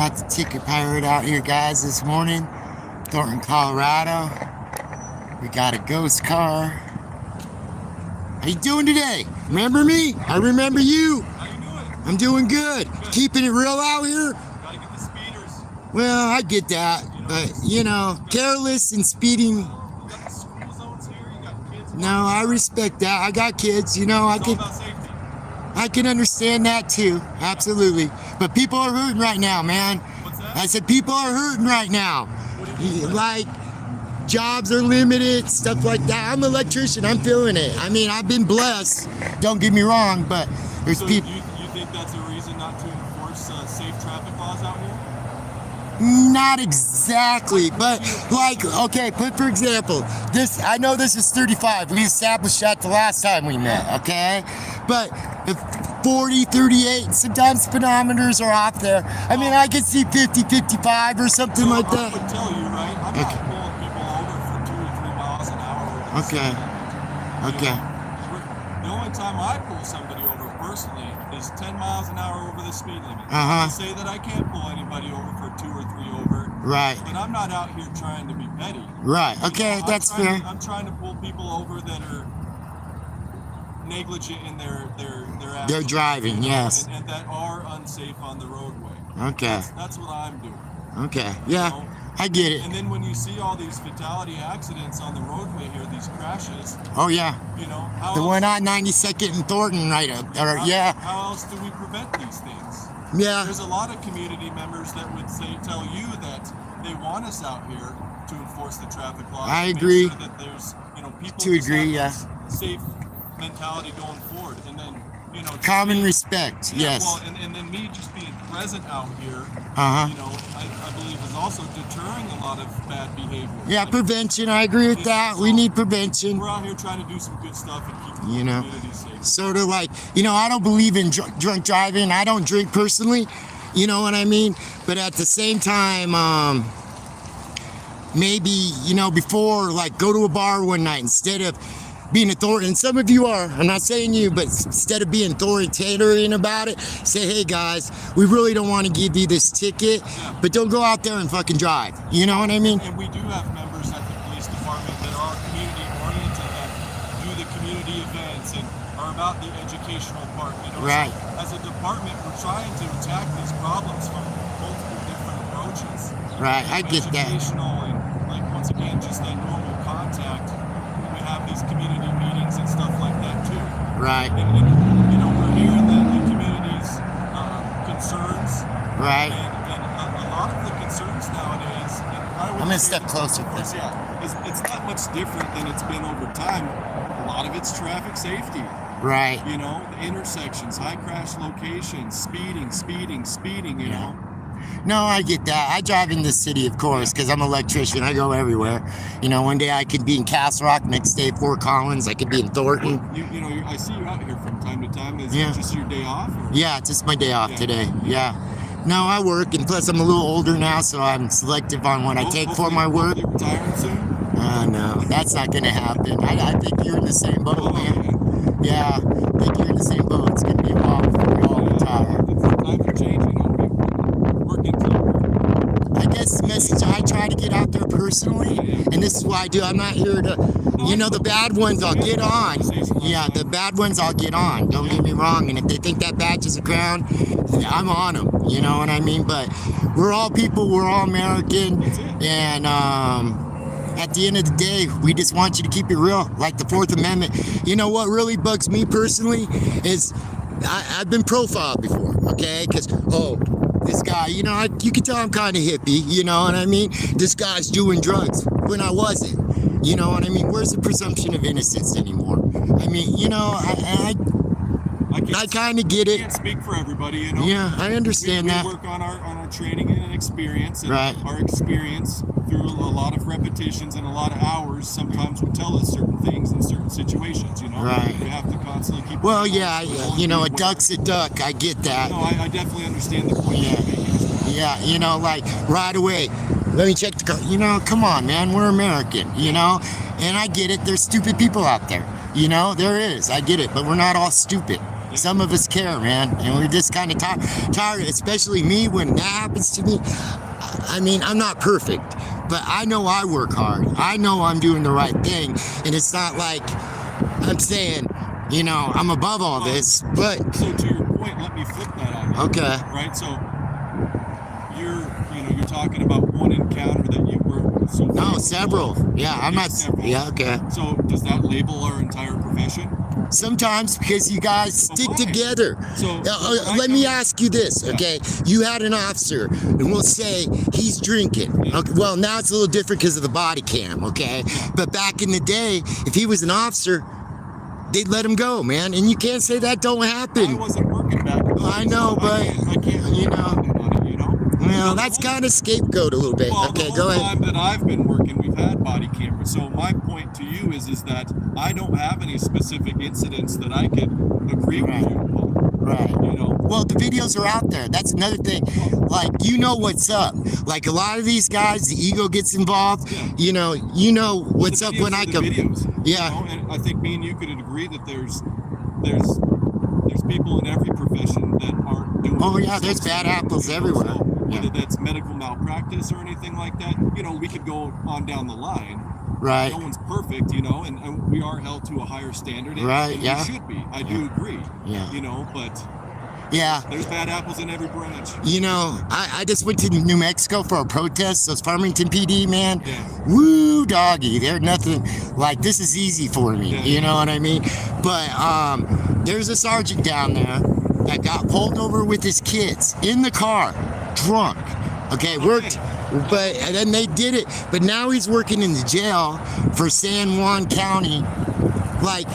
Got the ticket pirate out here, guys, this morning. Thornton, Colorado. We got a ghost car. How you doing today? Remember me? I remember you. How you doing? I'm doing good. Good. Keeping it real out here. Gotta get the speeders. Well, I get that, but careless and speeding. You got the school zones here. You got kids. No, I respect that. I got kids. It's all I about safety. can understand that too. Absolutely. But people are hurting right now, man. What's that? I said people are hurting right now. What do you mean? Like, jobs are limited, stuff like that. I'm an electrician. I'm feeling it. I mean, I've been blessed. Don't get me wrong, but there's So people. you think that's a reason not to enforce safe traffic laws out here? Not exactly, but like, okay, put for example, I know this is 35. We established that the last time we met, okay? But if 40, 38, sometimes speedometers are off there. I mean, I could see 50, 55 or something like I that. would tell you, right? I'm not pulling people over for 2 or 3 miles an hour. over the Okay. speed limit. Okay. The only time I pull somebody over personally is 10 miles an hour over the speed limit. Uh-huh. To say that I can't pull anybody over for 2 or 3 over. Right. But I'm not out here trying to be petty. Right. Okay, I'm that's trying fair. I'm trying to pull people over that are negligent in their They're driving, yes. and that are unsafe on the roadway. Okay. That's what I'm doing. Okay. Yeah, I get it. And then when you see all these fatality accidents on the roadway here, these crashes, Oh yeah. how The else, one on 92nd and Thornton, right up. Or how, yeah. how else do we prevent these things? Yeah. There's a lot of community members that would tell you that they want us out here to enforce the traffic laws. I to make agree. Sure that there's, people To just agree, have yeah. this safe mentality going forward, and then just Common being- respect. yeah, Yes. Well, and then me just being present out here, Uh-huh. I believe is also deterring a lot of bad behavior. Yeah, Like, prevention. I agree with that. We need prevention. we're out here trying to do some good stuff and keep the You know. community safe. Sort of like, I don't believe in drunk driving. I don't drink personally. You know what I mean? But at the same time, maybe, before, like, go to a bar one night instead of being authoritative. And some of you are, I'm not saying you, but instead of being authoritarian about it, say, hey guys, we really don't want to give you this ticket, but don't go out there and fucking drive. You know what I mean? And we do have members at the police department that are community oriented and do the community events and are about the educational part. Right. So as a department, we're trying to attack these problems from multiple different approaches. Right, I get that. Educational and, like, once again, just that normal contact. We have these community meetings and stuff like that too. Right, And we're hearing the community's concerns. right. And a lot of the concerns nowadays, and I would I'm gonna say step closer, of course, please. yeah, it's not much different than it's been over time. A lot of it's traffic safety. Right. The intersections, high crash locations, speeding, you know. No, I get that. I drive in the city, of course, because I'm an electrician. I go everywhere. One day I could be in Castle Rock, next day Fort Collins. I could be in Thornton. I see you out here from time to time. Is Yeah. it just your day off? Or? Yeah, it's just my day off Yeah. today. Yeah. No, I work, and plus I'm a little older now, so I'm selective on what I take for my work. Hopefully retiring soon? No, that's not going to happen. I think you're in the same boat, Oh, man. Yeah, I think you're in the same boat. It's going to be a while before we all retire. Times are changing. Working time. I guess the message I try to get out there personally, and this is what I do. I'm not here to, the bad ones I'll get on. Yeah, the bad ones I'll get on. Don't get me wrong. And if they think that badge is a crown, I'm on them. You know what I mean? But we're all people. We're all American. And at the end of the day, we just want you to keep it real, like the Fourth Amendment. You know what really bugs me personally is I've been profiled before, okay? Because, this guy, you can tell I'm kind of hippie, you know what I mean? This guy's doing drugs when I wasn't, you know what I mean? Where's the presumption of innocence anymore? I mean, I kind of get I it. can't speak for everybody, Yeah, I understand we that. work on our training and experience, and Right. our experience through a lot of repetitions and a lot of hours sometimes will tell us certain things in certain situations, Right. We have to constantly keep. Well, going, yeah, going, a going. duck's a duck. I get that. No, I definitely understand the point you're making. Yeah, like right away. Let me check the car. Come on, man. We're American, and I get it. There's stupid people out there. There is. I get it. But we're not all stupid. Some of us care, man, and we're just kind of tired, especially me when that happens to me. I mean, I'm not perfect, but I know I work hard. I know I'm doing the right thing, and it's not like I'm saying, you know, I'm above all this, but So to your point, let me flip that on you. okay. Right. So you're talking about one encounter that you were. So No, several. Yeah, I'm not. Several. Yeah, okay. So does that label our entire profession? Sometimes because you guys stick why? together. So Let me ask you this, okay? You had an officer, and we'll say he's drinking. Okay, well, now it's a little different because of the body cam, okay? But back in the day, if he was an officer, they'd let him go, man. And you can't say that don't I happen. wasn't working back. then, I know, so but, I can't you know. comment on it, you know. Well, that's kind of scapegoat a little bit. Well, Okay, the go whole ahead. time that I've been working, we've had body cameras. So my point to you is that I don't have any specific incidents that I could agree with you on. Right. You know. Well, the videos are out there. That's another thing. Like, you know what's up. Like a lot of these guys, the ego gets involved. Yeah. You know what's The up videos when I are the come. videos, Yeah. You know? And I think me and you could agree that there's people in every profession that aren't doing. Oh, what yeah, they're there's supposed to bad do, apples you know? everywhere. So Yeah. whether that's medical malpractice or anything like that, you know, we could go on down the line. Right. No one's perfect, you know, and we are held to a higher standard. And, Right, and yeah. we should be. I do agree. Yeah. You know, but Yeah. there's bad apples in every branch. You know, I just went to New Mexico for a protest. Those Farmington PD, man. Yeah. Woo, doggy. They're nothing like this is easy for me. Yeah. You know what I mean? But there's a sergeant down there that got pulled over with his kids in the car, drunk. Okay, worked. But and then they did it. But now he's working in the jail for San Juan County. Like,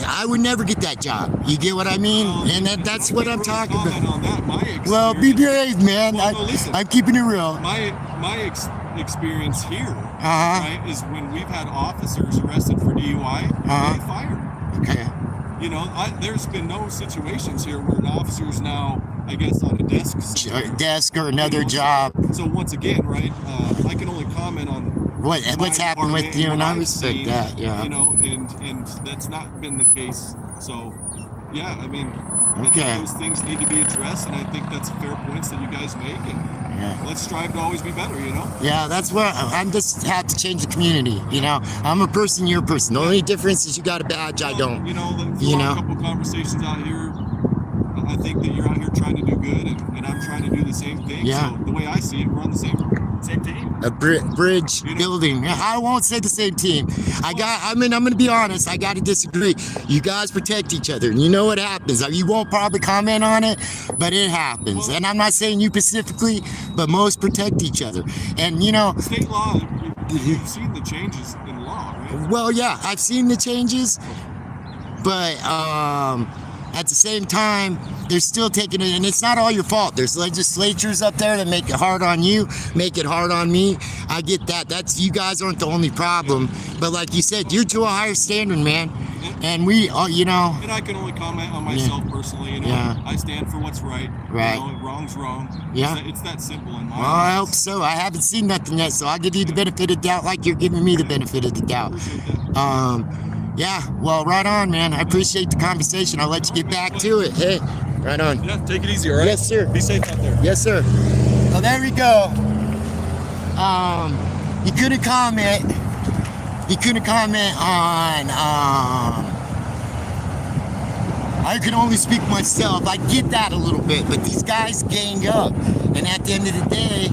I would never get that job. You get what I mean? And that's what I'm talking comment about. on that. My experience, Well, be brave, man. Well, no, listen. I'm keeping it real. My experience here, Uh-huh. right, is when we've had officers arrested for DUI, Uh-huh. they fired them. Okay. You know, there's been no situations here where an officer's now, I guess, on a desk. somewhere. Desk or another You know, job. So once again, right, I can only comment on What's my happened with department you, and what I I've respect seen, that. Yeah. You know, and that's not been the case. So, yeah, I mean, I Okay. think those things need to be addressed, and I think that's fair points that you guys make, and Yeah. let's strive to always be better, you know? Yeah, that's what I'm just have to change the community. You know, I'm a person, you're a person. The only difference is you got a badge, I don't. You know, You know? a couple conversations out here, I think that you're out here trying to do good, and I'm trying to do the same thing. Yeah. So the way I see it, we're on the same team. A bridge You know? building. I won't say the same team. I'm gonna be honest. I gotta disagree. You guys protect each other, and you know what happens. You won't probably comment on it, but it happens. And I'm not saying you specifically, but most protect each other. And you know, State law, you've seen the changes in law, right? well, yeah, I've seen the changes, but at the same time, they're still taking it, and it's not all your fault. There's legislatures up there that make it hard on you, make it hard on me. I get that. That's you guys aren't the only problem, but like you said, you're to a higher standard, man. And we, you know, And I can only comment on myself personally. You know, Yeah. I stand for what's right. Right. You know, wrong's wrong. Yeah. It's that simple in my well, I eyes. hope so. I haven't seen nothing yet, so I'll give you the benefit of the doubt, like you're giving me the benefit of the doubt. Appreciate that. Yeah. Well, right on, man. I appreciate the conversation. I'll let you get back to it. Hey, right on. Yeah, take it easy, all right? Yes, sir. Be safe out there. Yes, sir. Well, there we go. You couldn't comment. You couldn't comment on. I can only speak myself. I get that a little bit, but these guys gang up, and at the end of the day,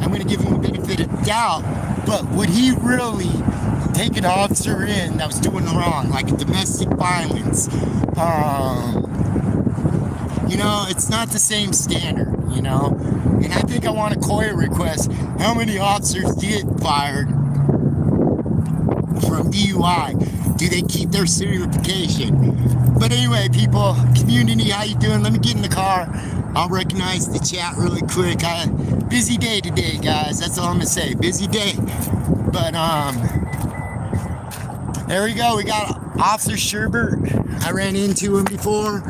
I'm gonna give him the benefit of the doubt. But would he really take an officer in that was doing wrong, like domestic violence? You know, it's not the same standard, you know? And I think I want a COIA request. How many officers get fired from DUI? Do they keep their certification? But anyway, people, community, how you doing? Let me get in the car. I'll recognize the chat really quick. Busy day today, guys. That's all I'm gonna say. Busy day. But there we go. We got Officer Sherbert. I ran into him before.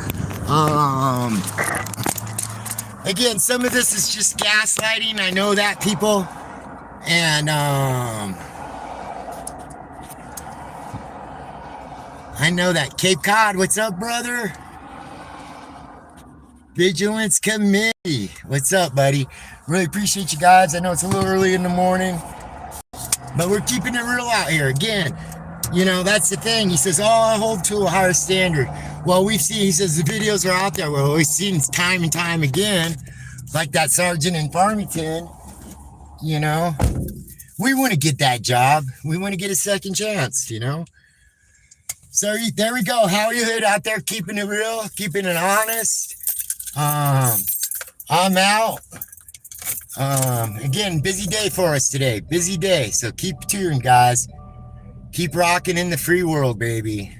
Again, some of this is just gaslighting. I know that, people. And I know that. Cape Cod, what's up, brother? Vigilance Committee. What's up, buddy? Really appreciate you guys. I know it's a little early in the morning, but we're keeping it real out here. Again, you know, that's the thing. He says, oh, I hold to a higher standard. Well, we've seen, he says, the videos are out there. Well, we've seen time and time again, like that sergeant in Farmington, you know. We want to get that job. We want to get a second chance, you know. So there we go. Howie Hood out there keeping it real, keeping it honest. I'm out. Again, busy day for us today. Busy day. So keep tuned, guys. Keep rocking in the free world, baby.